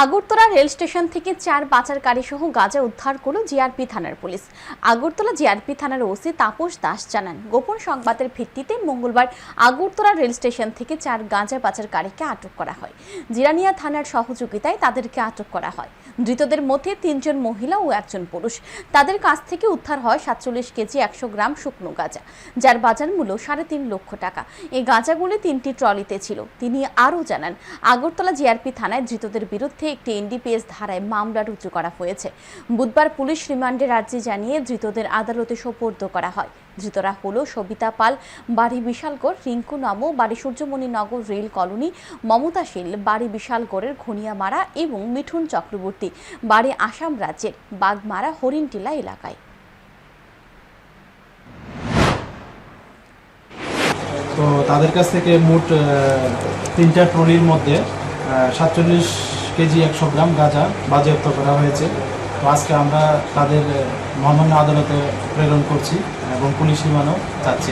Agartala rail station থেকে 4 পাচারকারী সহ গাঁজা উদ্ধার করল জিআরপি থানার পুলিশ। আগরতলা জিআরপি থানার ওসি তাপস দাস জানান, গোপন সংবাদের ভিত্তিতে মঙ্গলবার আগরতলা রেল স্টেশন থেকে 4 গাঁজা পাচারকারীকে আটক করা হয়। জিরানিয়া থানার সহযোগিতায় তাদেরকে আটক করা হয়। ধৃতদের মধ্যে 3 জন মহিলা ও 1 জন পুরুষ। তাদের কাছ থেকে উদ্ধার হয় 47 কেজি 100 গ্রাম শুকনো গাঁজা, যার বাজার মূল্য 3.5 লক্ষ টাকা। এই গাঁজাগুলি 3টি ট্রলিতে ছিল। তিনি আরও জানান, আগরতলা জিআরপি থানায় ধৃতদের বিরুদ্ধে একটি এনডিপিএস ধারায় মামলা রুজু করা হয়েছে। বুধবার পুলিশ রিমান্ডের আর্জি জানিয়ে ধৃতদের আদালতে সোপর্দ করা হয়। ধৃতরা হলো সবিতা পাল, বাড়ি বিশালগড়, রিঙ্কু নামো, বাড়ি সূর্যমণি নগর রেল কলোনি, মমতা শীল, বাড়ি বিশালগড়ের ঘনিয়ামারা এবং মিঠুন চক্রবর্তী, বাড়ি আসাম রাজ্যের বাগমারা হরিণটিলা এলাকায়। তো তাদের কাছ থেকে মোট 3টা ট্রলির মধ্যে 47 কেজি 100 গ্রাম গাঁজা বাজেয়াপ্ত করা হয়েছে। তো আজকে আমরা তাদের মহামান্য আদালতে প্রেরণ করছি এবং পুলিশ রিমান্ডও চাচ্ছি।